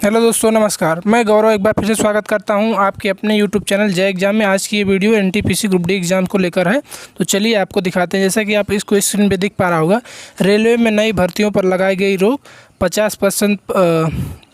Hello दोस्तों, नमस्कार। मैं गौरव एक बार फिर से स्वागत करता हूं आपके अपने यूट्यूब चैनल जय एग्जाम में। आज की ये video NTPC group D exam को लेकर है। तो चलिए आपको दिखाते हैं। जैसा कि आप इसको स्क्रीन पे दिख पा रहा होगा, रेलवे में नई भर्तियों पर लगाई गई रोक, 50%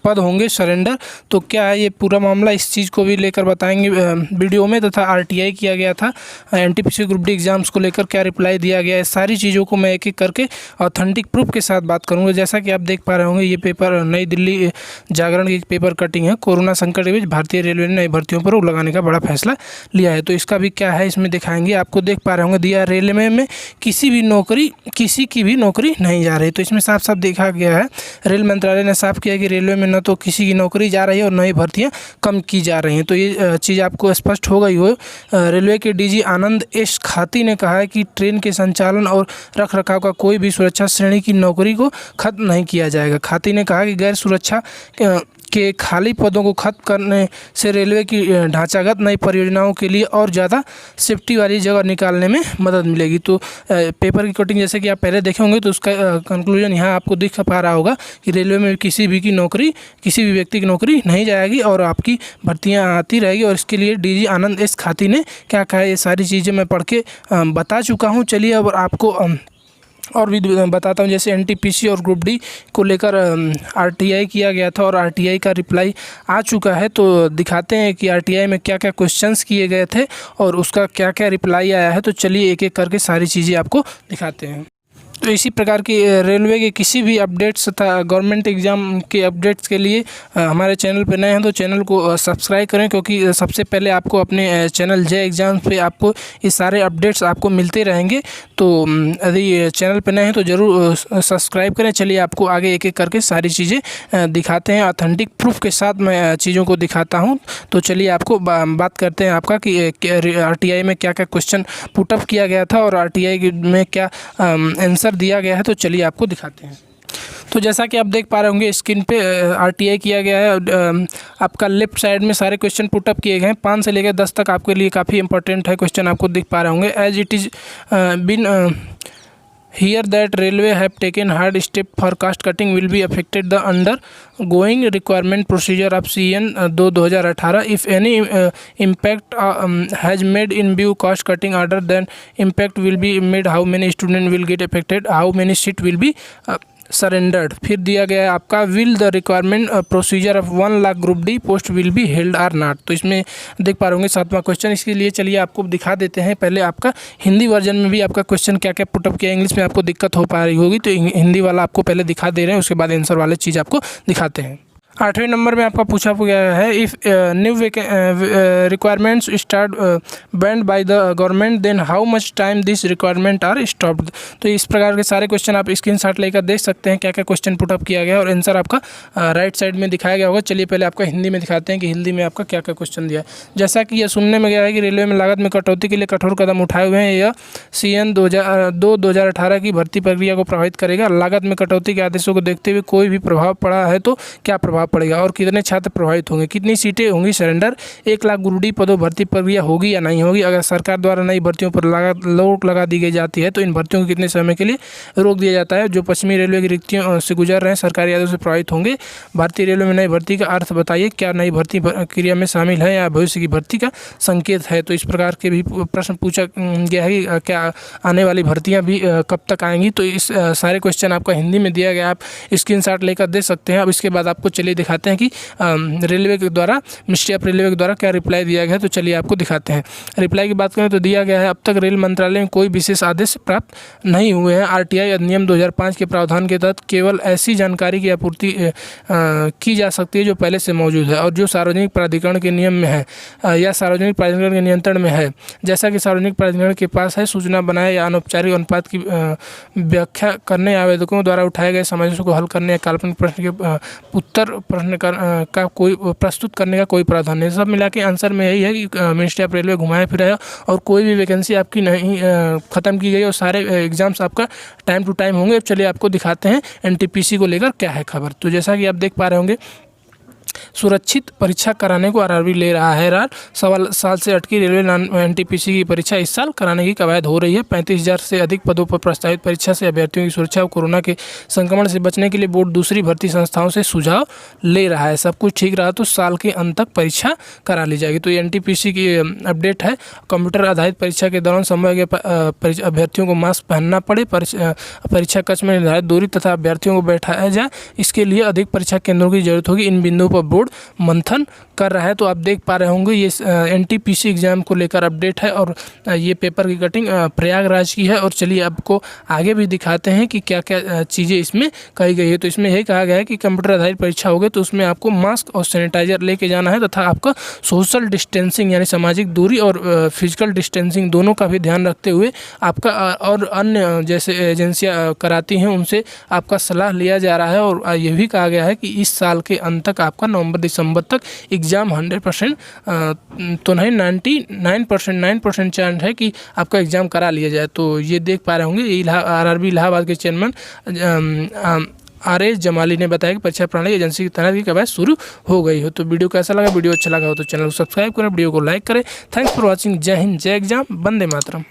पद होंगे सरेंडर। तो क्या है ये पूरा मामला, इस चीज़ को भी लेकर बताएंगे वीडियो में। तथा आरटीआई किया गया था एनटीपीसी ग्रुप डी एग्जाम्स को लेकर, क्या रिप्लाई दिया गया है, सारी चीज़ों को मैं एक एक करके ऑथेंटिक प्रूफ के साथ बात करूंगा। जैसा कि आप देख पा रहे होंगे, ये पेपर नई दिल्ली जागरण की पेपर कटिंग है। कोरोना संकट के बीच भारतीय रेलवे ने नई भर्तियों पर रोक लगाने का बड़ा फैसला लिया है। तो इसका भी क्या है इसमें दिखाएंगे आपको। देख पा रहे होंगे दिया, रेलवे में किसी की भी नौकरी नहीं जा रही। तो इसमें साफ साफ देखा गया है, रेल मंत्रालय ने साफ किया कि रेलवे में न तो किसी की नौकरी जा रही है और नई भर्तियां कम की जा रही हैं। तो ये चीज़ आपको स्पष्ट हो गई हो। रेलवे के डीजी आनंद एस खाती ने कहा है कि ट्रेन के संचालन और रखरखाव का कोई भी सुरक्षा श्रेणी की नौकरी को खत्म नहीं किया जाएगा। खाती ने कहा कि गैर सुरक्षा के खाली पदों को खत्म करने से रेलवे की ढांचागत नई परियोजनाओं के लिए और ज़्यादा सेफ्टी वाली जगह निकालने में मदद मिलेगी। तो पेपर की कटिंग जैसे कि आप पहले देखे होंगे, तो उसका कंक्लूजन यहाँ आपको दिख पा रहा होगा कि रेलवे में किसी भी व्यक्ति की नौकरी नहीं जाएगी और आपकी भर्तियाँ आती रहेगी। और इसके लिए डीजी आनंद एस खाती ने क्या कहा है, ये सारी चीज़ें मैं पढ़ के बता चुका हूँ। चलिए अब आपको और भी बताता हूँ। जैसे एनटीपीसी और ग्रुप डी को लेकर आरटीआई किया गया था और आरटीआई का रिप्लाई आ चुका है। तो दिखाते हैं कि आरटीआई में क्या क्या क्वेश्चंस किए गए थे और उसका क्या क्या रिप्लाई आया है। तो चलिए एक एक करके सारी चीज़ें आपको दिखाते हैं। तो इसी प्रकार की रेलवे के किसी भी अपडेट्स तथा गवर्नमेंट एग्ज़ाम के अपडेट्स के लिए हमारे चैनल पर नए हैं तो चैनल को सब्सक्राइब करें, क्योंकि सबसे पहले आपको अपने चैनल जय एग्जाम पे आपको ये सारे अपडेट्स आपको मिलते रहेंगे। तो यदि चैनल पर नए हैं तो ज़रूर सब्सक्राइब करें। चलिए आपको आगे एक एक करके सारी चीज़ें दिखाते हैं। ऑथेंटिक प्रूफ के साथ मैं चीज़ों को दिखाता हूँ। तो चलिए आपको बात करते हैं आपका कि आरटीआई में क्या क्या क्वेश्चन पुटअप किया गया था और आरटीआई में क्या आंसर दिया गया है। तो चलिए आपको दिखाते हैं। तो जैसा कि आप देख पा रहे होंगे स्क्रीन पे, आरटीआई किया गया है। आपका लेफ्ट साइड में सारे क्वेश्चन पुटअप किए गए हैं। 5 से लेकर 10 तक आपके लिए काफ़ी इंपॉर्टेंट है क्वेश्चन, आपको दिख पा रहे होंगे। As it is been here that railway have taken hard step for cost cutting will be affected the undergoing requirement procedure of CN 2018 if any impact has made in view cost cutting order, then impact will be made, how many student will get affected, how many seat will be surrendered. फिर दिया गया है आपका will the requirement procedure of 1 lakh group D post will be held or not. तो इसमें देख पा रहे होंगे 7वां क्वेश्चन। इसके लिए चलिए आपको दिखा देते हैं। पहले आपका हिंदी वर्जन में भी आपका क्वेश्चन क्या क्या पुटअप किया, इंग्लिश में आपको दिक्कत हो पा रही होगी तो हिंदी वाला आपको पहले दिखा दे रहे हैं, उसके बाद आंसर वाले चीज़ आपको दिखाते हैं। 8वें नंबर में आपका पूछा गया है, if new requirements start band by the government then how much time this requirement are stopped. तो इस प्रकार के सारे क्वेश्चन आप स्क्रीनशॉट लेकर देख सकते हैं क्या क्या क्वेश्चन पुटअप किया गया है और आंसर आपका राइट साइड में दिखाया गया होगा। चलिए पहले आपका हिंदी में दिखाते हैं कि हिंदी में आपका क्या क्या क्वेश्चन दिया है। जैसा कि यह सुनने में गया है कि रेलवे में लागत में कटौती के लिए कठोर कदम उठाए हुए हैं। यह CN 2018 की भर्ती प्रक्रिया को प्रभावित करेगा। लागत में कटौती के आदेशों को देखते हुए कोई भी प्रभाव पड़ा है तो क्या प्रभाव पड़ेगा और कितने छात्र प्रभावित होंगे, कितनी सीटें होंगी सरेंडर, 1 लाख ग्रुप डी पदों भर्ती प्रक्रिया होगी या नहीं होगी। अगर सरकार द्वारा नई भर्तियों पर रोक लगा दी जाती है तो इन भर्तियों को कितने समय के लिए रोक दिया जाता है। जो पश्चिमी रेलवे की रिक्तियों से गुजर रहे हैं सरकारी आदेशों से प्रभावित होंगे। भारतीय रेलवे में नई भर्ती का अर्थ बताइए, क्या नई भर्ती प्रक्रिया में शामिल है या भविष्य की भर्ती का संकेत है। तो इस प्रकार के भी प्रश्न पूछा गया है कि क्या आने वाली भर्तियाँ भी कब तक आएंगी। तो इस सारे क्वेश्चन आपका हिंदी में दिया गया, आप स्क्रीनशॉट लेकर दे सकते हैं। अब इसके बाद आपको चलिए दिखाते हैं कि रेलवे के द्वारा, मिनिस्ट्री ऑफ रेलवे के द्वारा क्या रिप्लाई दिया गया है। तो चलिए आपको दिखाते हैं। रिप्लाई की बात करें तो दिया गया है, अब तक रेल मंत्रालय में कोई विशेष आदेश प्राप्त नहीं हुए हैं। आरटीआई अधिनियम 2005 के प्रावधान के तहत केवल ऐसी जानकारी की आपूर्ति की जा सकती है जो पहले से मौजूद है और जो सार्वजनिक प्राधिकरण के नियम में है या सार्वजनिक प्राधिकरण के नियंत्रण में है। जैसा कि सार्वजनिक प्राधिकरण के पास है, सूचना बनाए या अनौपचारिक अनुपात की व्याख्या करने, आवेदकों द्वारा उठाए गए समस्याओं को हल करने या काल्पनिक प्रश्न के उत्तर प्रश्न का कोई प्रस्तुत करने का कोई प्रावधान नहीं। सब मिला के आंसर में यही है कि मिनिस्ट्री ऑफ रेलवे घुमाया फिरा है और कोई भी वैकेंसी आपकी नहीं ख़त्म की गई और सारे एग्जाम्स आपका टाइम टू टाइम होंगे। अब चलिए आपको दिखाते हैं एनटीपीसी को लेकर क्या है खबर। तो जैसा कि आप देख पा रहे होंगे सुरक्षित परीक्षा कराने को आरआरबी ले रहा है रार। 1.25 साल से अटकी रेलवे एनटीपीसी की परीक्षा इस साल कराने की कवायद हो रही है। 35,000 से अधिक पदों पर प्रस्तावित परीक्षा से अभ्यर्थियों की सुरक्षा और कोरोना के संक्रमण से बचने के लिए बोर्ड दूसरी भर्ती संस्थाओं से सुझाव ले रहा है। सब कुछ ठीक रहा तो साल के अंत तक परीक्षा करा ली जाएगी। तो ये एनटीपीसी की अपडेट है। कंप्यूटर आधारित परीक्षा के दौरान संभव अभ्यर्थियों को मास्क पहनना पड़े, परीक्षा कक्ष में निर्धारित दूरी तथा अभ्यर्थियों को बैठाया जाए, इसके लिए अधिक परीक्षा केंद्रों की जरूरत होगी। इन बिंदुओं पर बोर्ड मंथन कर रहा है। तो आप देख पा रहे होंगे ये एनटीपीसी एग्जाम को लेकर अपडेट है और ये पेपर की कटिंग प्रयागराज की है। और चलिए आपको आगे भी दिखाते हैं कि क्या क्या चीज़ें इसमें कही गई है। तो इसमें यही कहा गया है कि कंप्यूटर आधारित परीक्षा होगी तो उसमें आपको मास्क और सैनिटाइजर लेके जाना है तथा आपका सोशल डिस्टेंसिंग यानी सामाजिक दूरी और फिजिकल डिस्टेंसिंग दोनों का भी ध्यान रखते हुए आपका और अन्य जैसे एजेंसियां कराती हैं उनसे आपका सलाह लिया जा रहा है। और ये भी कहा गया है कि इस साल के अंत तक आपका नवंबर दिसंबर तक एग्ज़ाम 100% तो नहीं 99% चांस है कि आपका एग्ज़ाम करा लिया जाए। तो ये देख पा रहे होंगे आरआरबी इलाहाबाद के चेयरमैन RS जमाली ने बताया कि परीक्षा प्रणाली एजेंसी की तैनाती की कवायद शुरू हो गई हो। तो वीडियो कैसा लगा? वीडियो अच्छा लगा हो तो चैनल को सब्सक्राइब करें, वीडियो को लाइक करें। Thanks for watching. जय हिंद, जय एग्जाम, वंदे मातरम।